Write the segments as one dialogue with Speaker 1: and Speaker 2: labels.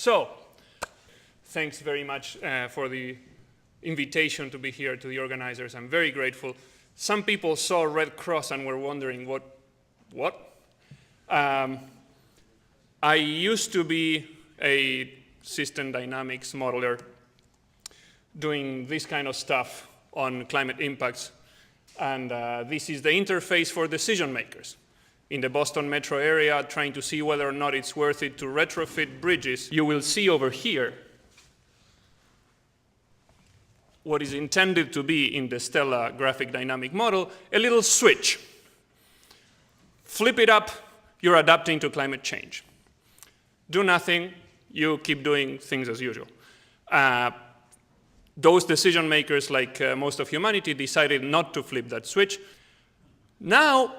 Speaker 1: So, thanks very much for the invitation to be here, to the organizers. I'm very grateful. Some people saw Red Cross and were wondering, what? I used to be a system dynamics modeler doing this kind of stuff on climate impacts. And this is the interface for decision makers in the Boston metro area, trying to see whether or not it's worth it to retrofit bridges. You will see over here what is intended to be in the Stella graphic dynamic model, a little switch. Flip it up, you're adapting to climate change. Do nothing, you keep doing things as usual. Those decision makers, like most of humanity, decided not to flip that switch. Now,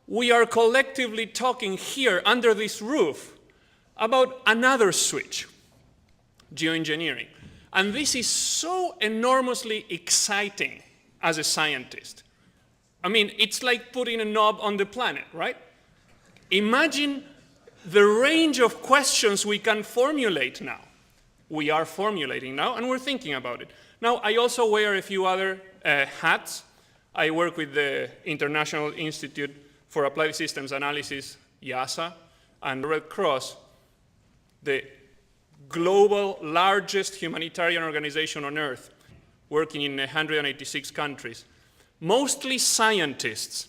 Speaker 1: we are collectively talking here under this roof about another switch, geoengineering. And this is so enormously exciting as a scientist. I mean, it's like putting a knob on the planet, right? Imagine the range of questions we can formulate now. We are formulating now, and we're thinking about it. Now, I also wear a few other hats. I work with the International Institute for Applied Systems Analysis, IASA, and the Red Cross, the global largest humanitarian organization on earth, working in 186 countries. Mostly scientists.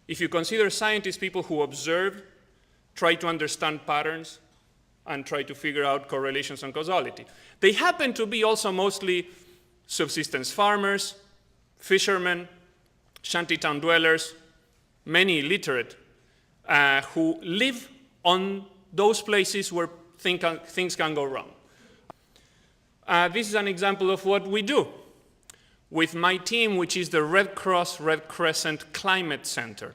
Speaker 1: If you consider scientists people who observe, try to understand patterns, and try to figure out correlations and causality. They happen to be also mostly subsistence farmers, fishermen, shantytown dwellers, many illiterate, who live on those places where things can go wrong. This is an example of what we do with my team, which is the Red Cross Red Crescent Climate Center.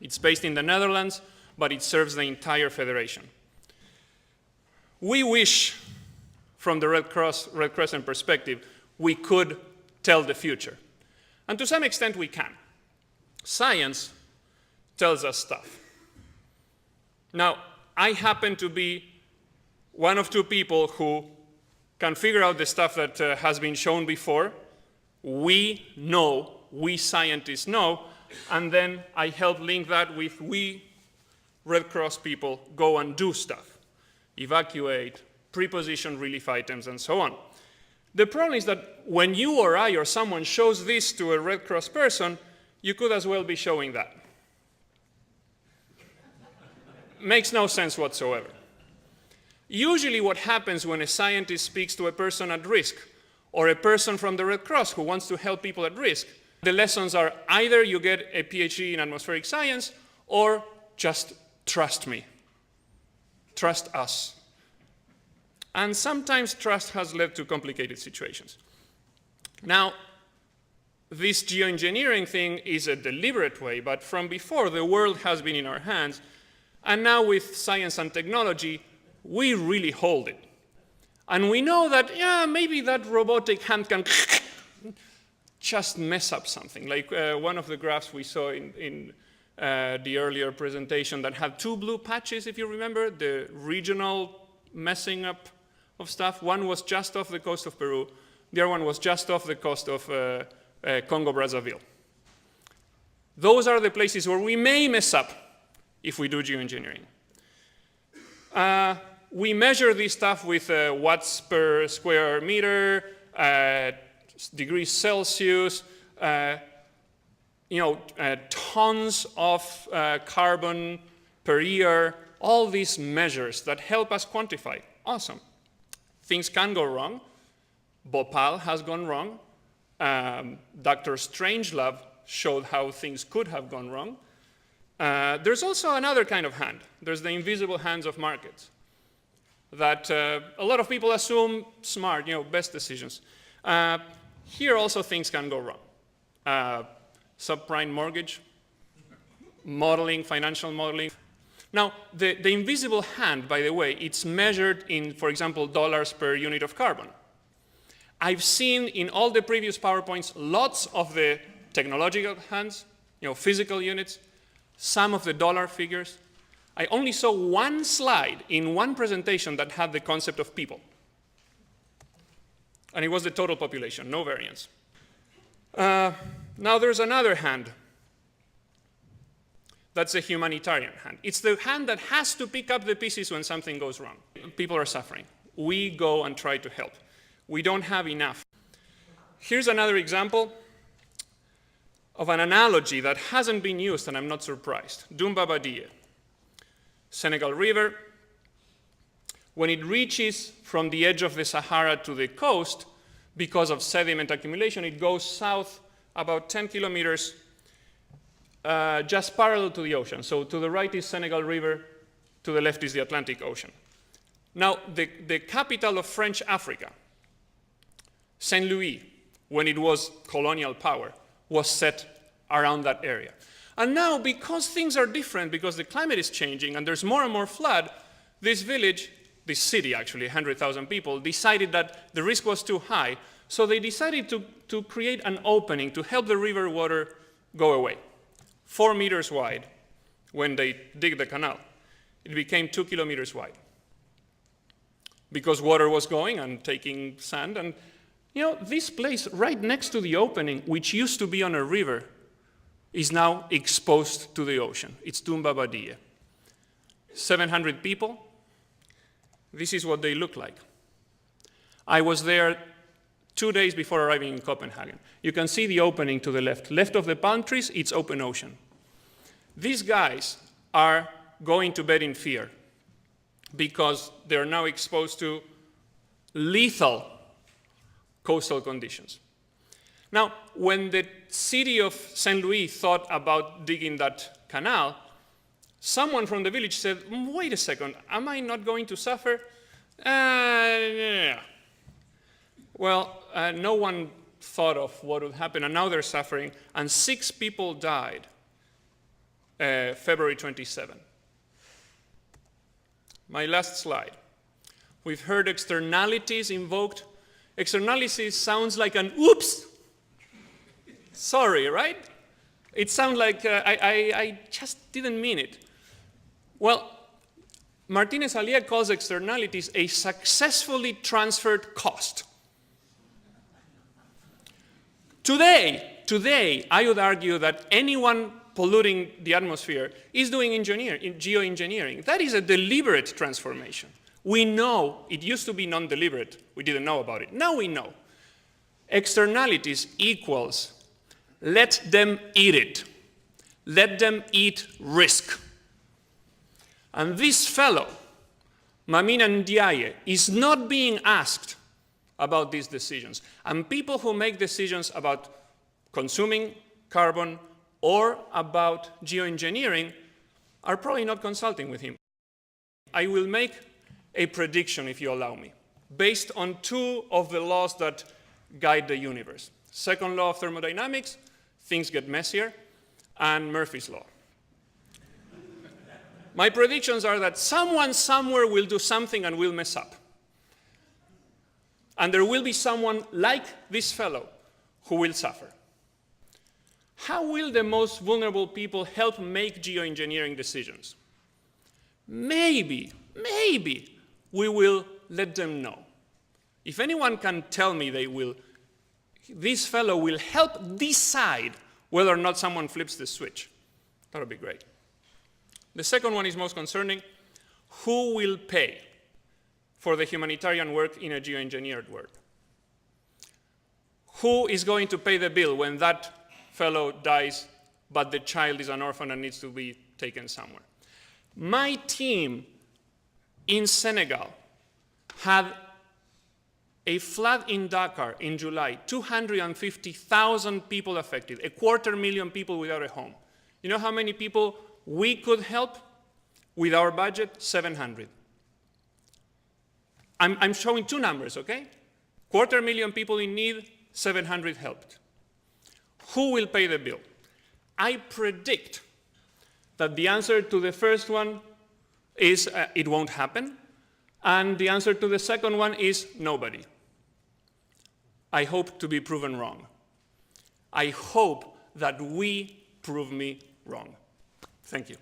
Speaker 1: It's based in the Netherlands, but it serves the entire federation. We wish, from the Red Cross Red Crescent perspective, we could tell the future. And to some extent, we can. Science tells us stuff. Now, I happen to be one of two people who can figure out the stuff that has been shown before. We know, we scientists know, and then I help link that with we Red Cross people go and do stuff, evacuate, preposition relief items, and so on. The problem is that when you or I or someone shows this to a Red Cross person, you could as well be showing that. Makes no sense whatsoever. Usually what happens when a scientist speaks to a person at risk or a person from the Red Cross who wants to help people at risk, the lessons are either you get a PhD in atmospheric science or just trust me, trust us. And sometimes trust has led to complicated situations. Now, this geoengineering thing is a deliberate way, but from before, the world has been in our hands. And now with science and technology, we really hold it. And we know that, yeah, maybe that robotic hand can just mess up something. Like one of the graphs we saw in the earlier presentation that had two blue patches, if you remember, the regional messing up of stuff. One was just off the coast of Peru. The other one was just off the coast of Congo-Brazzaville. Those are the places where we may mess up if we do geoengineering. We measure this stuff with watts per square meter, degrees Celsius, tons of carbon per year, all these measures that help us quantify. Awesome. Things can go wrong. Bhopal has gone wrong. Dr. Strangelove showed how things could have gone wrong. There's also another kind of hand. There's the invisible hands of markets that a lot of people assume smart, best decisions. Here also things can go wrong. Subprime mortgage, modeling, financial modeling. Now, the invisible hand, by the way, it's measured in, for example, dollars per unit of carbon. I've seen in all the previous PowerPoints lots of the technological hands, physical units, some of the dollar figures. I only saw one slide in one presentation that had the concept of people. And it was the total population, no variance. Now there's another hand. That's a humanitarian hand. It's the hand that has to pick up the pieces when something goes wrong. People are suffering. We go and try to help. We don't have enough. Here's another example of an analogy that hasn't been used, and I'm not surprised. Dumbabadiye, Senegal River. When it reaches from the edge of the Sahara to the coast, because of sediment accumulation, it goes south about 10 kilometers, just parallel to the ocean. So to the right is Senegal River, to the left is the Atlantic Ocean. Now, the capital of French Africa, Saint Louis, when it was colonial power, was set around that area. And now, because things are different, because the climate is changing and there's more and more flood, this village, this city actually, 100,000 people, decided that the risk was too high, so they decided to create an opening to help the river water go away. 4 meters wide when they dig the canal. It became 2 kilometers wide because water was going and taking sand. And you know, this place right next to the opening, which used to be on a river, is now exposed to the ocean. It's Dumbabadiye. 700 people. This is what they look like. I was there 2 days before arriving in Copenhagen. You can see the opening to the left. Left of the palm trees, it's open ocean. These guys are going to bed in fear because they're now exposed to lethal coastal conditions. Now, when the city of Saint Louis thought about digging that canal, someone from the village said, wait a second, am I not going to suffer? Yeah. Well, no one thought of what would happen, and now they're suffering, and 6 people died February 27. My last slide. We've heard externalities invoked. Externalities sounds like an oops. Sorry, right? It sounds like I just didn't mean it. Well, Martinez-Alier calls externalities a successfully transferred cost. Today, I would argue that anyone polluting the atmosphere is doing geoengineering. That is a deliberate transformation. We know it used to be non-deliberate. We didn't know about it. Now we know. Externalities equals let them eat it. Let them eat risk. And this fellow, Mamina Ndiaye, is not being asked about these decisions. And people who make decisions about consuming carbon or about geoengineering are probably not consulting with him. I will make a prediction, if you allow me, based on 2 of the laws that guide the universe. Second law of thermodynamics, things get messier, and Murphy's law. My predictions are that someone somewhere will do something and will mess up. And there will be someone like this fellow who will suffer. How will the most vulnerable people help make geoengineering decisions? Maybe we will let them know. If anyone can tell me this fellow will help decide whether or not someone flips the switch, that would be great. The second one is most concerning. Who will pay for the humanitarian work in a geoengineered world? Who is going to pay the bill when that fellow dies, but the child is an orphan and needs to be taken somewhere? My team in Senegal had a flood in Dakar in July, 250,000 people affected, 250,000 people without a home. You know how many people we could help with our budget? 700. I'm showing 2 numbers, okay? 250,000 people in need, 700 helped. Who will pay the bill? I predict that the answer to the first one is it won't happen, and the answer to the second one is nobody. I hope to be proven wrong. I hope that we prove me wrong. Thank you.